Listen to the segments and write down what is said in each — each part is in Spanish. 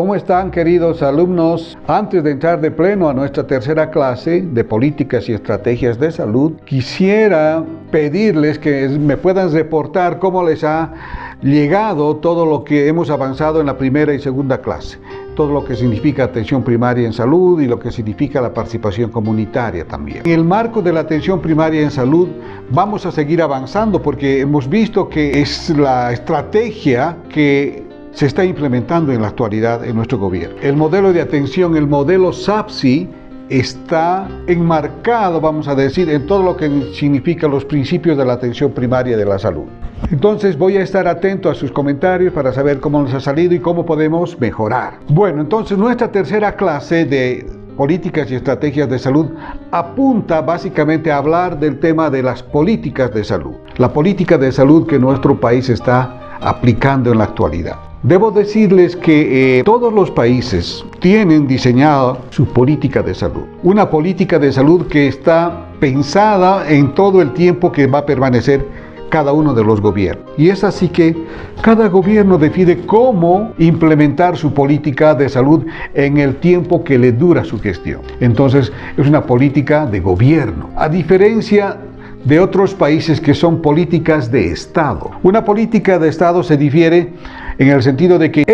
¿Cómo están, queridos alumnos? Antes de entrar de pleno a nuestra tercera clase de políticas y estrategias de salud, quisiera pedirles que me puedan reportar cómo les ha llegado todo lo que hemos avanzado en la primera y segunda clase. Todo lo que significa atención primaria en salud y lo que significa la participación comunitaria también. En el marco de la atención primaria en salud vamos a seguir avanzando porque hemos visto que es la estrategia que se está implementando en la actualidad en nuestro gobierno. El modelo de atención, el modelo SAPSI, está enmarcado, vamos a decir, en todo lo que significa los principios de la atención primaria de la salud. Entonces voy a estar atento a sus comentarios para saber cómo nos ha salido y cómo podemos mejorar. Bueno, entonces nuestra tercera clase de políticas y estrategias de salud apunta básicamente a hablar del tema de las políticas de salud. La política de salud que nuestro país está aplicando en la actualidad. Debo decirles que todos los países tienen diseñada su política de salud. Una política de salud que está pensada en todo el tiempo que va a permanecer cada uno de los gobiernos. Y es así que cada gobierno decide cómo implementar su política de salud en el tiempo que le dura su gestión. Entonces, es una política de gobierno. A diferencia de otros países que son políticas de Estado. Una política de Estado se difiere en el sentido de que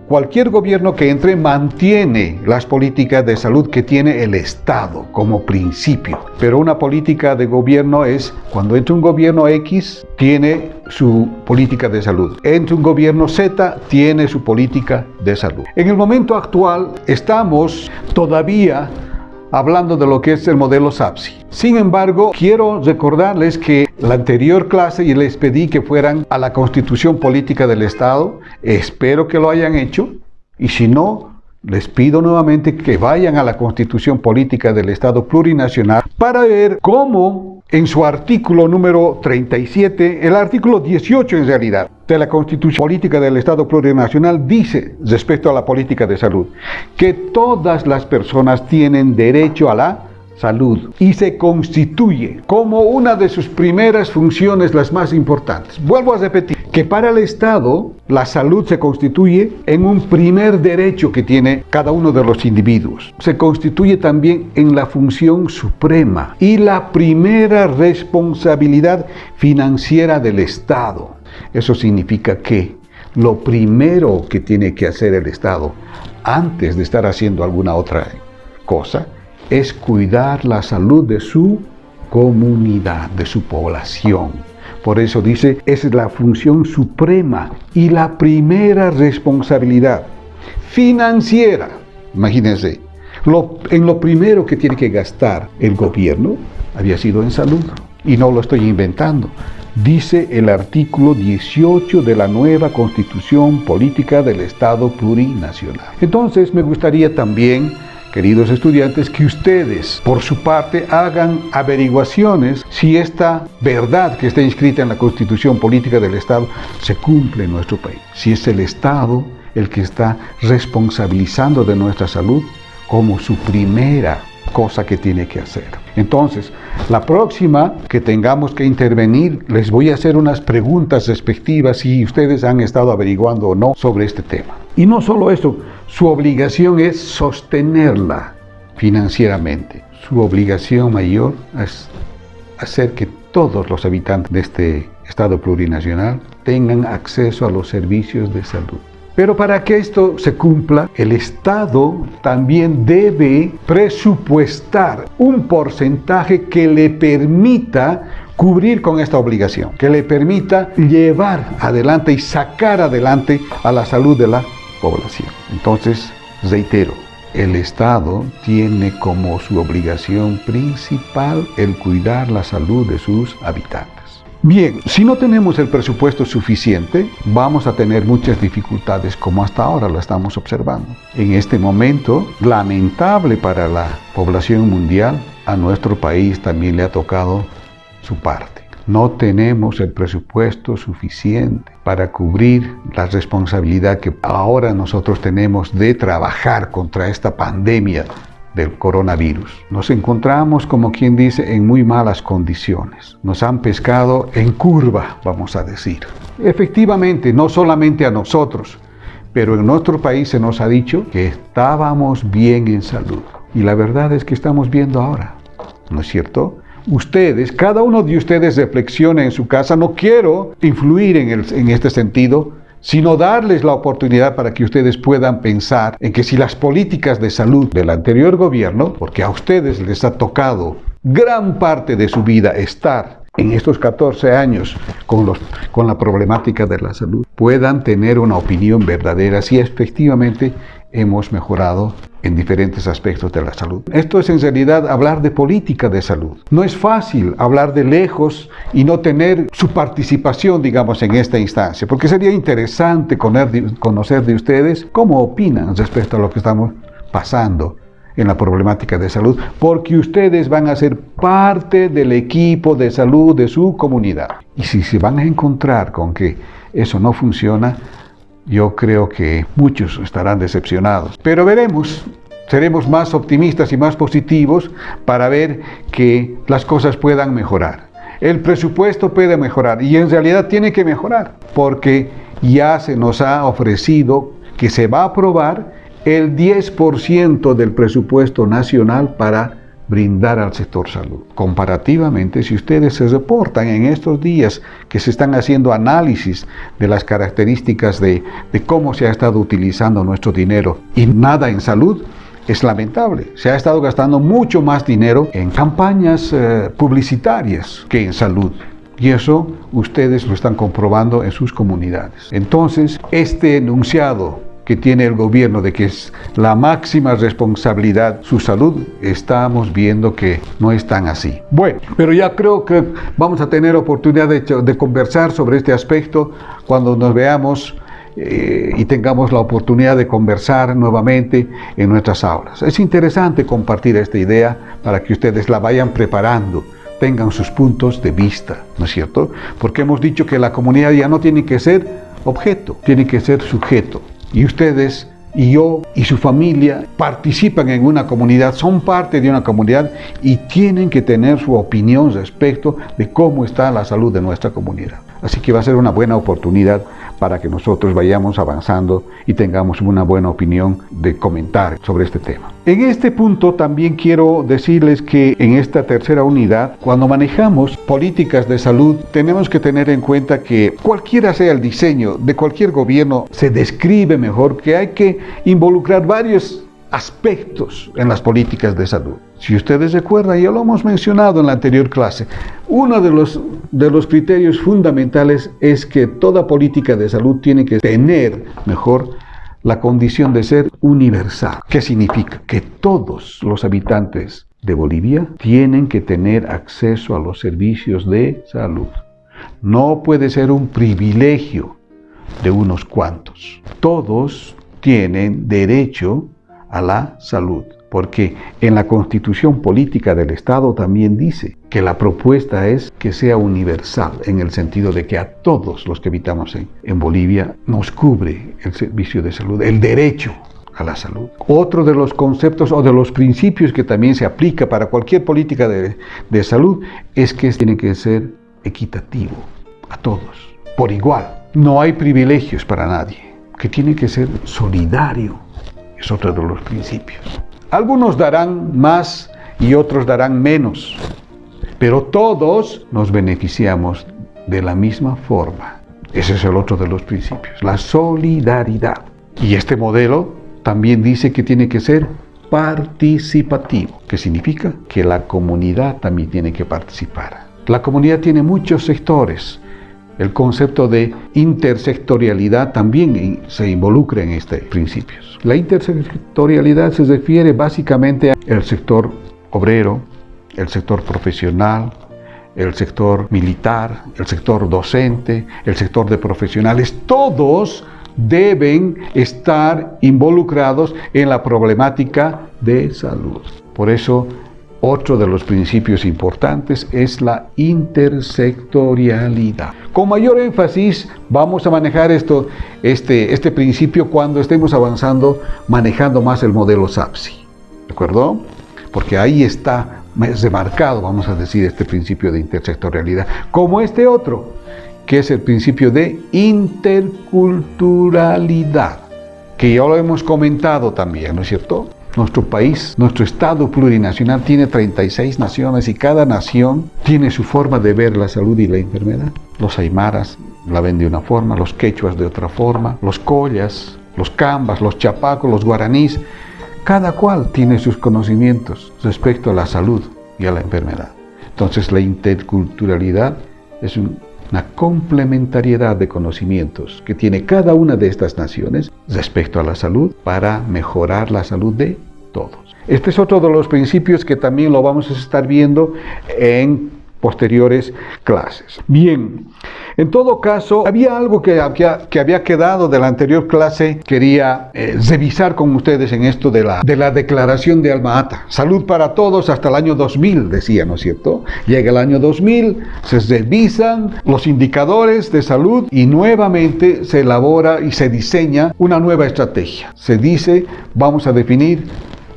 cualquier gobierno que entre mantiene las políticas de salud que tiene el Estado como principio. Pero una política de gobierno es cuando entra un gobierno X, tiene su política de salud. Entra un gobierno Z, tiene su política de salud. En el momento actual estamos todavía hablando de lo que es el modelo SAPSI. Sin embargo, quiero recordarles que la anterior clase y les pedí que fueran a la Constitución Política del Estado. Espero que lo hayan hecho. Y si no, les pido nuevamente que vayan a la Constitución Política del Estado Plurinacional para ver cómo en su artículo número 37, el artículo 18 en realidad, de la Constitución Política del Estado Plurinacional dice respecto a la política de salud que todas las personas tienen derecho a la salud y se constituye como una de sus primeras funciones las más importantes. Vuelvo a repetir que para el Estado la salud se constituye en un primer derecho que tiene cada uno de los individuos. Se constituye también en la función suprema y la primera responsabilidad financiera del Estado. Eso significa que lo primero que tiene que hacer el Estado antes de estar haciendo alguna otra cosa es cuidar la salud de su comunidad, de su población. Por eso dice, esa es la función suprema y la primera responsabilidad financiera. Imagínense, en lo primero que tiene que gastar el gobierno había sido en salud. Y no lo estoy inventando. Dice el artículo 18 de la nueva Constitución Política del Estado Plurinacional. Entonces me gustaría también, queridos estudiantes, que ustedes, por su parte, hagan averiguaciones si esta verdad que está inscrita en la Constitución Política del Estado se cumple en nuestro país. Si es el Estado el que está responsabilizando de nuestra salud como su primera cosa que tiene que hacer. Entonces, la próxima que tengamos que intervenir, les voy a hacer unas preguntas respectivas si ustedes han estado averiguando o no sobre este tema. Y no solo eso, su obligación es sostenerla financieramente. Su obligación mayor es hacer que todos los habitantes de este Estado plurinacional tengan acceso a los servicios de salud. Pero para que esto se cumpla, el Estado también debe presupuestar un porcentaje que le permita cubrir con esta obligación, que le permita llevar adelante y sacar adelante a la salud de la población. Entonces, reitero, el Estado tiene como su obligación principal el cuidar la salud de sus habitantes. Bien, si no tenemos el presupuesto suficiente, vamos a tener muchas dificultades como hasta ahora lo estamos observando. En este momento, lamentable para la población mundial, a nuestro país también le ha tocado su parte. No tenemos el presupuesto suficiente para cubrir la responsabilidad que ahora nosotros tenemos de trabajar contra esta pandemia del coronavirus. Nos encontramos, como quien dice, en muy malas condiciones. Nos han pescado en curva, vamos a decir. Efectivamente, no solamente a nosotros, Pero en nuestro país se nos ha dicho que estábamos bien en salud. Y la verdad es que estamos viendo ahora, ¿no es cierto? Ustedes, cada uno de ustedes reflexiona en su casa. No quiero influir en este sentido, sino darles la oportunidad para que ustedes puedan pensar en que si las políticas de salud del anterior gobierno, porque a ustedes les ha tocado gran parte de su vida estar en estos 14 años con la problemática de la salud, puedan tener una opinión verdadera si efectivamente hemos mejorado en diferentes aspectos de la salud. Esto es en realidad hablar de política de salud. No es fácil hablar de lejos y no tener su participación, digamos, en esta instancia, porque sería interesante conocer de ustedes cómo opinan respecto a lo que estamos pasando en la problemática de salud, porque ustedes van a ser parte del equipo de salud de su comunidad. Y si se van a encontrar con que eso no funciona, yo creo que muchos estarán decepcionados. Pero veremos, seremos más optimistas y más positivos para ver que las cosas puedan mejorar. El presupuesto puede mejorar y en realidad tiene que mejorar, porque ya se nos ha ofrecido que se va a aprobar el 10% del presupuesto nacional para brindar al sector salud. Comparativamente, si ustedes se reportan en estos días que se están haciendo análisis de las características de cómo se ha estado utilizando nuestro dinero y nada en salud, es lamentable. Se ha estado gastando mucho más dinero en campañas publicitarias que en salud. Y eso ustedes lo están comprobando en sus comunidades. Entonces, este enunciado que tiene el gobierno de que es la máxima responsabilidad su salud, estamos viendo que no es tan así. Bueno, pero ya creo que vamos a tener oportunidad de conversar sobre este aspecto cuando nos veamos y tengamos la oportunidad de conversar nuevamente en nuestras aulas. Es interesante compartir esta idea para que ustedes la vayan preparando, tengan sus puntos de vista, ¿no es cierto? Porque hemos dicho que la comunidad ya no tiene que ser objeto, tiene que ser sujeto. Y ustedes y yo y su familia participan en una comunidad, son parte de una comunidad y tienen que tener su opinión respecto de cómo está la salud de nuestra comunidad. Así que va a ser una buena oportunidad para que nosotros vayamos avanzando y tengamos una buena opinión de comentar sobre este tema. En este punto también quiero decirles que en esta tercera unidad, cuando manejamos políticas de salud, tenemos que tener en cuenta que cualquiera sea el diseño de cualquier gobierno, se describe mejor que hay que involucrar varios aspectos en las políticas de salud. Si ustedes recuerdan, ya lo hemos mencionado en la anterior clase, uno de los criterios fundamentales es que toda política de salud tiene que tener, mejor, la condición de ser universal. ¿Qué significa? Que todos los habitantes de Bolivia tienen que tener acceso a los servicios de salud. No puede ser un privilegio de unos cuantos. Todos tienen derecho a la salud, porque en la Constitución Política del Estado también dice que la propuesta es que sea universal, en el sentido de que a todos los que habitamos en Bolivia nos cubre el servicio de salud, el derecho a la salud. Otro de los conceptos o de los principios que también se aplica para cualquier política de salud es que tiene que ser equitativo a todos, por igual. No hay privilegios para nadie, que tiene que ser solidario. Es otro de los principios. Algunos darán más y otros darán menos, pero todos nos beneficiamos de la misma forma. Ese es el otro de los principios, la solidaridad. Y este modelo también dice que tiene que ser participativo, que significa que la comunidad también tiene que participar. La comunidad tiene muchos sectores. El concepto de intersectorialidad también se involucra en estos principios. La intersectorialidad se refiere básicamente al sector obrero, el sector profesional, el sector militar, el sector docente, el sector de profesionales. Todos deben estar involucrados en la problemática de salud. Por eso, otro de los principios importantes es la intersectorialidad. Con mayor énfasis vamos a manejar este principio cuando estemos avanzando, manejando más el modelo SAPSI. ¿De acuerdo? Porque ahí está remarcado, vamos a decir, este principio de intersectorialidad. Como este otro, que es el principio de interculturalidad. que ya lo hemos comentado también, ¿no es cierto? Nuestro país, nuestro Estado plurinacional tiene 36 naciones y cada nación tiene su forma de ver la salud y la enfermedad. Los aymaras la ven de una forma, los quechuas de otra forma, los collas, los cambas, los chapacos, los guaraníes. Cada cual tiene sus conocimientos respecto a la salud y a la enfermedad. Entonces la interculturalidad es una complementariedad de conocimientos que tiene cada una de estas naciones respecto a la salud para mejorar la salud de todos. Este es otro de los principios que también lo vamos a estar viendo en posteriores clases. Bien, en todo caso, había algo que había quedado de la anterior clase, quería revisar con ustedes en esto de la declaración de Alma Ata. Salud para todos hasta el año 2000, decía, ¿no es cierto? Llega el año 2000, se revisan los indicadores de salud y nuevamente se elabora y se diseña una nueva estrategia. Se dice, vamos a definir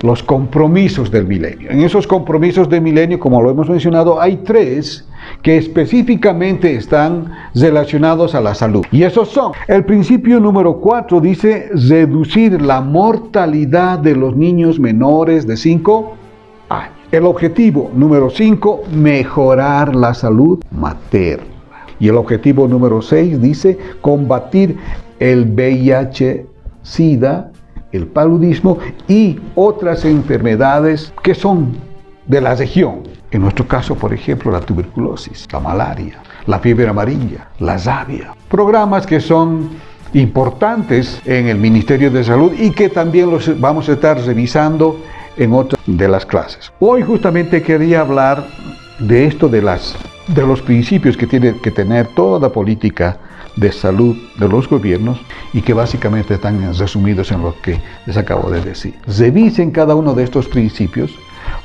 los compromisos del milenio. En esos compromisos del milenio, como lo hemos mencionado, hay 3 que específicamente están relacionados a la salud. Y esos son, el principio número 4 dice reducir la mortalidad de los niños menores de 5 años. El objetivo número 5, mejorar la salud materna. Y el objetivo número 6 dice combatir el VIH-Sida, el paludismo y otras enfermedades que son de la región. En nuestro caso, por ejemplo, la tuberculosis, la malaria, la fiebre amarilla, la rabia. Programas que son importantes en el Ministerio de Salud y que también los vamos a estar revisando en otras de las clases. Hoy justamente quería hablar de esto de los principios que tiene que tener toda política de salud de los gobiernos y que básicamente están resumidos en lo que les acabo de decir. Revisen cada uno de estos principios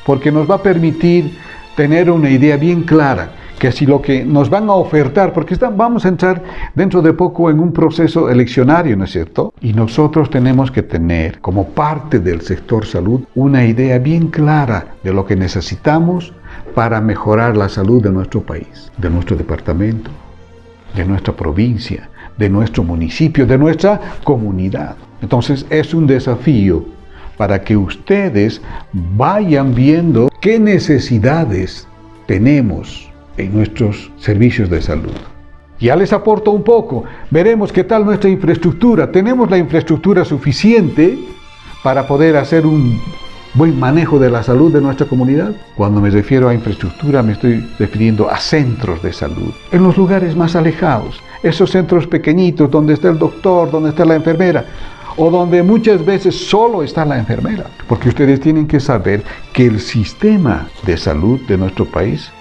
porque nos va a permitir tener una idea bien clara que si lo que nos van a ofertar, porque vamos a entrar dentro de poco en un proceso eleccionario, ¿no es cierto? Y nosotros tenemos que tener como parte del sector salud una idea bien clara de lo que necesitamos para mejorar la salud de nuestro país, de nuestro departamento, de nuestra provincia, de nuestro municipio, de nuestra comunidad. Entonces es un desafío para que ustedes vayan viendo qué necesidades tenemos en nuestros servicios de salud. Ya les aporto un poco, veremos qué tal nuestra infraestructura. ¿Tenemos la infraestructura suficiente para poder hacer un buen manejo de la salud de nuestra comunidad? Cuando me refiero a infraestructura me estoy refiriendo a centros de salud. En los lugares más alejados, esos centros pequeñitos donde está el doctor, donde está la enfermera, o donde muchas veces solo está la enfermera. Porque ustedes tienen que saber que el sistema de salud de nuestro país,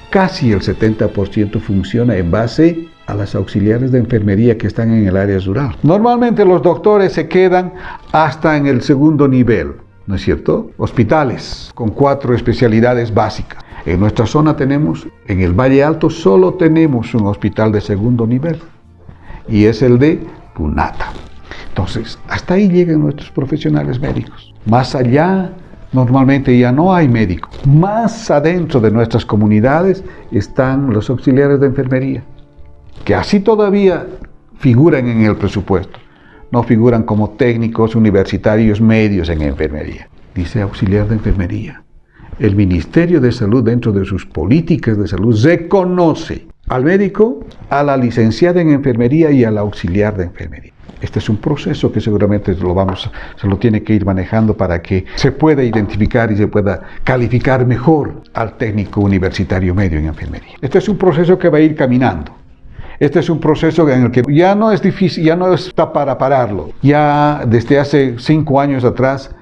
casi el 70% funciona en base a las auxiliares de enfermería que están en el área rural. Normalmente los doctores se quedan hasta en el segundo nivel, ¿no es cierto? Hospitales con 4 especialidades básicas. En nuestra zona tenemos, en el Valle Alto, solo tenemos un hospital de segundo nivel y es el de Punata. Entonces, hasta ahí llegan nuestros profesionales médicos. Más allá, normalmente ya no hay médicos. Más adentro de nuestras comunidades están los auxiliares de enfermería, que así todavía figuran en el presupuesto. No figuran como técnicos universitarios medios en enfermería. Dice auxiliar de enfermería. El Ministerio de Salud, dentro de sus políticas de salud, reconoce al médico, a la licenciada en enfermería y al auxiliar de enfermería. Este es un proceso que seguramente se lo tiene que ir manejando para que se pueda identificar y se pueda calificar mejor al técnico universitario medio en enfermería. Este es un proceso que va a ir caminando. Este es un proceso en el que ya no es difícil, ya no está para pararlo. Ya desde hace 5 años atrás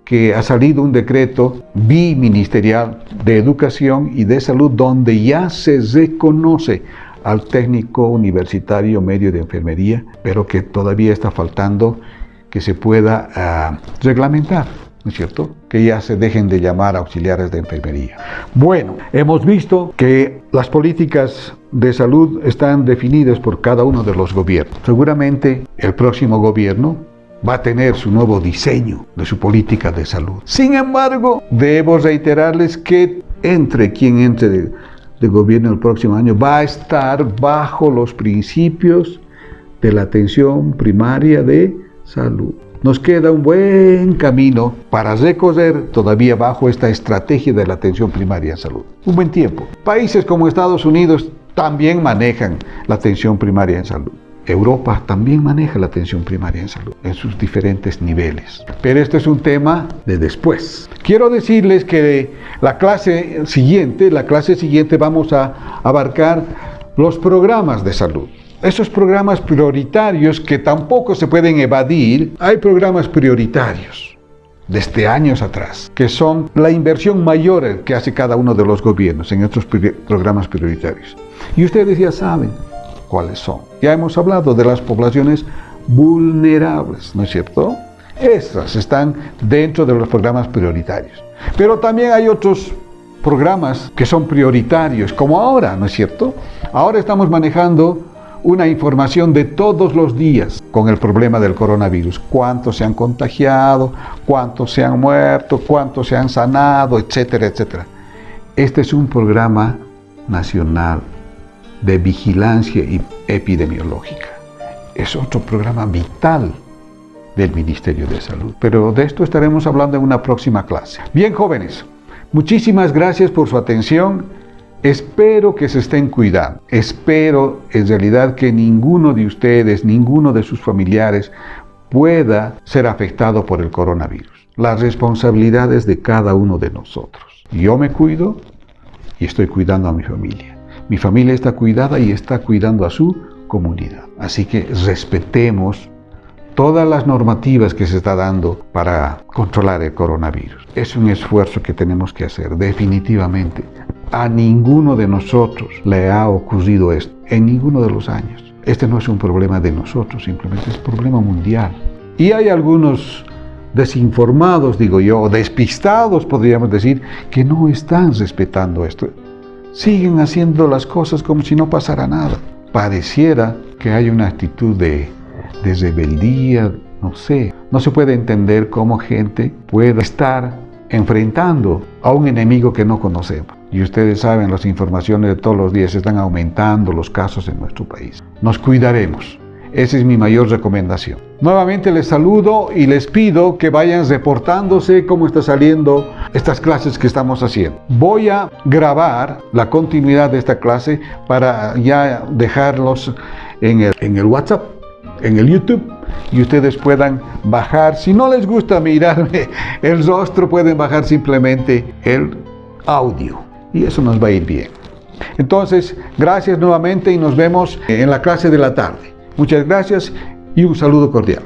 que ha salido un decreto biministerial de educación y de salud donde ya se reconoce al técnico universitario medio de enfermería, pero que todavía está faltando que se pueda reglamentar, ¿no es cierto? Que ya se dejen de llamar auxiliares de enfermería. Bueno, hemos visto que las políticas de salud están definidas por cada uno de los gobiernos. Seguramente el próximo gobierno va a tener su nuevo diseño de su política de salud. Sin embargo, debo reiterarles que quien entre de gobierno el próximo año va a estar bajo los principios de la atención primaria de salud. Nos queda un buen camino para recorrer todavía bajo esta estrategia de la atención primaria en salud. Un buen tiempo. Países como Estados Unidos también manejan la atención primaria en salud. Europa también maneja la atención primaria en salud en sus diferentes niveles. Pero este es un tema de después. Quiero decirles que la clase siguiente vamos a abarcar los programas de salud. Esos programas prioritarios que tampoco se pueden evadir. Hay programas prioritarios desde años atrás, que son la inversión mayor que hace cada uno de los gobiernos en estos programas prioritarios. Y ustedes ya saben cuáles son. Ya hemos hablado de las poblaciones vulnerables, ¿no es cierto? Estas están dentro de los programas prioritarios. Pero también hay otros programas que son prioritarios, como ahora, ¿no es cierto? Ahora estamos manejando una información de todos los días con el problema del coronavirus. Cuántos se han contagiado, cuántos se han muerto, cuántos se han sanado, etcétera, etcétera. Este es un programa nacional de vigilancia epidemiológica. Es otro programa vital del Ministerio de Salud. Pero de esto estaremos hablando en una próxima clase. Bien, jóvenes, muchísimas gracias por su atención. Espero que se estén cuidando. Espero en realidad que ninguno de ustedes, ninguno de sus familiares pueda ser afectado por el coronavirus. La responsabilidad es de cada uno de nosotros. Yo me cuido y estoy cuidando a mi familia. Mi familia está cuidada y está cuidando a su comunidad. Así que respetemos todas las normativas que se está dando para controlar el coronavirus. Es un esfuerzo que tenemos que hacer, definitivamente. A ninguno de nosotros le ha ocurrido esto, en ninguno de los años. Este no es un problema de nosotros, simplemente es un problema mundial. Y hay algunos desinformados, digo yo, o despistados, podríamos decir, que no están respetando esto. Siguen haciendo las cosas como si no pasara nada. Pareciera que hay una actitud de rebeldía, no sé. No se puede entender cómo gente puede estar enfrentando a un enemigo que no conocemos. Y ustedes saben, las informaciones de todos los días están aumentando los casos en nuestro país. Nos cuidaremos. Esa es mi mayor recomendación. Nuevamente les saludo y les pido que vayan reportándose cómo está saliendo estas clases que estamos haciendo. Voy a grabar la continuidad de esta clase para ya dejarlos en el WhatsApp, en el YouTube, y ustedes puedan bajar. Si no les gusta mirarme el rostro, pueden bajar simplemente el audio y eso nos va a ir bien. Entonces, gracias nuevamente y nos vemos en la clase de la tarde. Muchas gracias y un saludo cordial.